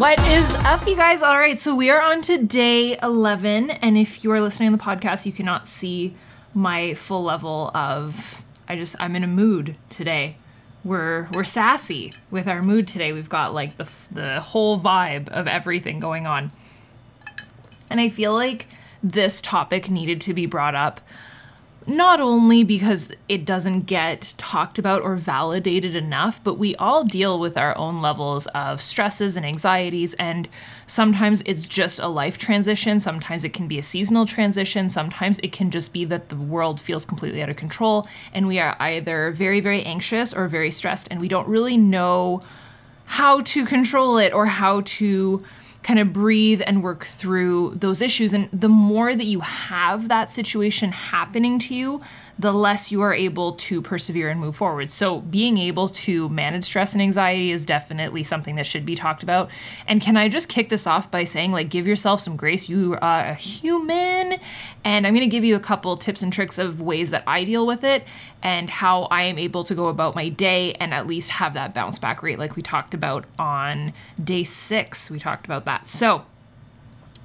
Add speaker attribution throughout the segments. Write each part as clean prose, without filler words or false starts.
Speaker 1: What is up, you guys? All right, so we are on to day 11, and if you are listening to the podcast, you cannot see my full level of, I'm in a mood today. We're sassy with our mood today. We've got like the whole vibe of everything going on. And I feel like this topic needed to be brought up, not only because it doesn't get talked about or validated enough, but we all deal with our own levels of stresses and anxieties, and sometimes it's just a life transition, sometimes it can be a seasonal transition, sometimes it can just be that the world feels completely out of control, and we are either very, very anxious or very stressed, and we don't really know how to control it or how to kind of breathe and work through those issues. And the more that you have that situation happening to you, the less you are able to persevere and move forward. So being able to manage stress and anxiety is definitely something that should be talked about. And can I just kick this off by saying, like, give yourself some grace. You are a human. And I'm going to give you a couple tips and tricks of ways that I deal with it and how I am able to go about my day and at least have that bounce back rate like we talked about on day 6. We talked about that. So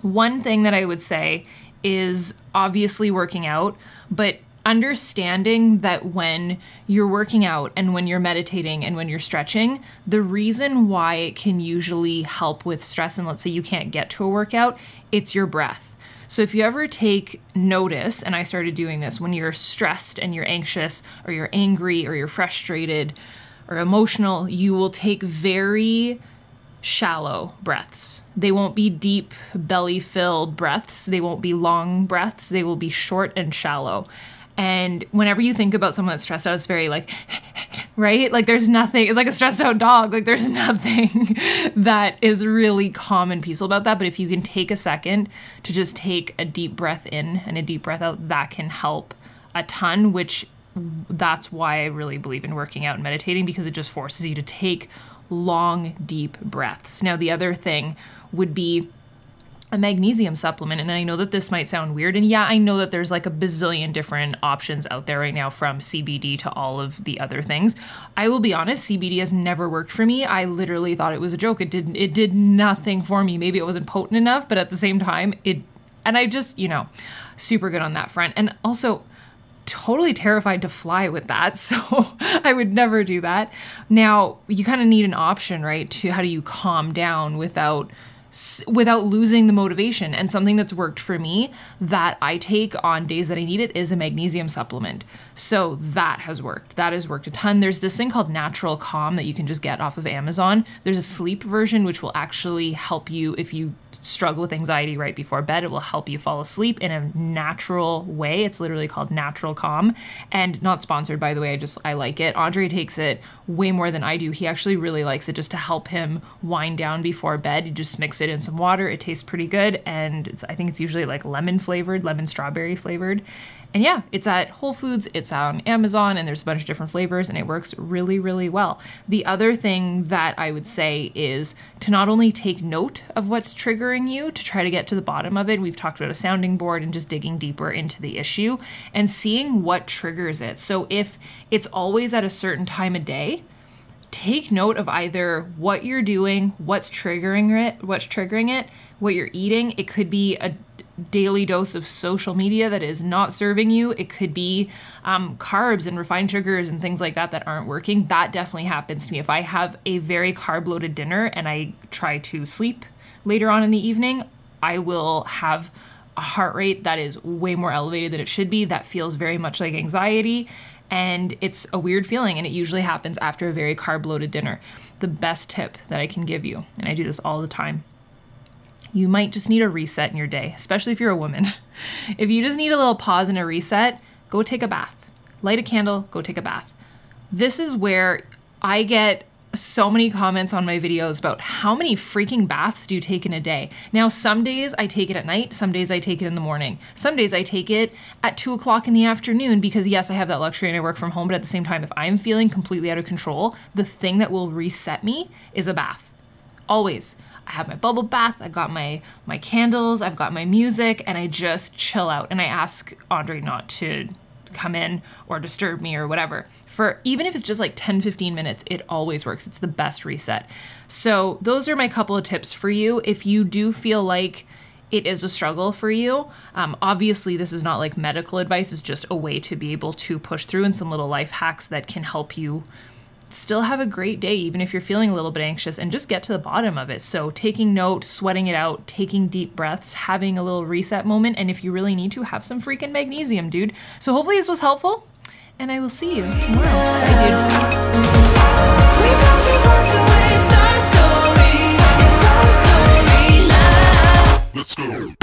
Speaker 1: one thing that I would say is obviously working out, but understanding that when you're working out and when you're meditating and when you're stretching, the reason why it can usually help with stress, and let's say you can't get to a workout, it's your breath. So if you ever take notice, and I started doing this, when you're stressed and you're anxious or you're angry or you're frustrated or emotional, you will take very shallow breaths. They won't be deep, belly-filled breaths. They won't be long breaths. They will be short and shallow. And whenever you think about someone that's stressed out, it's very like, right? Like there's nothing, it's like a stressed out dog. Like there's nothing that is really calm and peaceful about that. But if you can take a second to just take a deep breath in and a deep breath out, that can help a ton, which that's why I really believe in working out and meditating, because it just forces you to take long, deep breaths. Now, the other thing would be a magnesium supplement. And I know that this might sound weird. And yeah, I know that there's like a bazillion different options out there right now, from CBD to all of the other things. I will be honest, CBD has never worked for me. I literally thought it was a joke. It did nothing for me. Maybe it wasn't potent enough, but at the same time, and I just, super good on that front. And also totally terrified to fly with that. So I would never do that. Now, you kind of need an option, right? To how do you calm down without losing the motivation. And something that's worked for me that I take on days that I need it is a magnesium supplement. So that has worked. That has worked a ton. There's this thing called Natural Calm that you can just get off of Amazon. There's a sleep version, which will actually help you if you struggle with anxiety right before bed. It will help you fall asleep in a natural way. It's literally called Natural Calm, and not sponsored, by the way. I like it. Andre takes it way more than I do. He actually really likes it just to help him wind down before bed. You just mix it in some water. It tastes pretty good. And I think it's usually like lemon strawberry flavored. And yeah, it's at Whole Foods, it's on Amazon, and there's a bunch of different flavors, and it works really, really well. The other thing that I would say is to not only take note of what's triggering you, to try to get to the bottom of it. We've talked about a sounding board and just digging deeper into the issue and seeing what triggers it. So if it's always at a certain time of day, take note of either what you're doing, what's triggering it, what you're eating. It could be a daily dose of social media that is not serving you. It could be carbs and refined sugars and things like that aren't working. That definitely happens to me. If I have a very carb-loaded dinner and I try to sleep later on in the evening, I will have a heart rate that is way more elevated than it should be. That feels very much like anxiety. And it's a weird feeling, and it usually happens after a very carb-loaded dinner. The best tip that I can give you, and I do this all the time, you might just need a reset in your day, especially if you're a woman. If you just need a little pause and a reset, go take a bath. Light a candle, go take a bath. This is where I get so many comments on my videos about how many freaking baths do you take in a day. Now, some days I take it at night, some days I take it in the morning. Some days I take it at 2 o'clock in the afternoon because yes, I have that luxury and I work from home, but at the same time, if I'm feeling completely out of control, the thing that will reset me is a bath. Always. I have my bubble bath, I got my candles, I've got my music, and I just chill out. And I ask Andre not to come in or disturb me or whatever. For even if it's just like 10-15 minutes, it always works. It's the best reset. So those are my couple of tips for you. If you do feel like it is a struggle for you, obviously this is not like medical advice. It's just a way to be able to push through, and some little life hacks that can help you still have a great day, even if you're feeling a little bit anxious, and just get to the bottom of it. So taking note, sweating it out, taking deep breaths, having a little reset moment, and if you really need to, have some freaking magnesium, dude. So hopefully this was helpful, and I will see you tomorrow. Bye, dude. Let's go.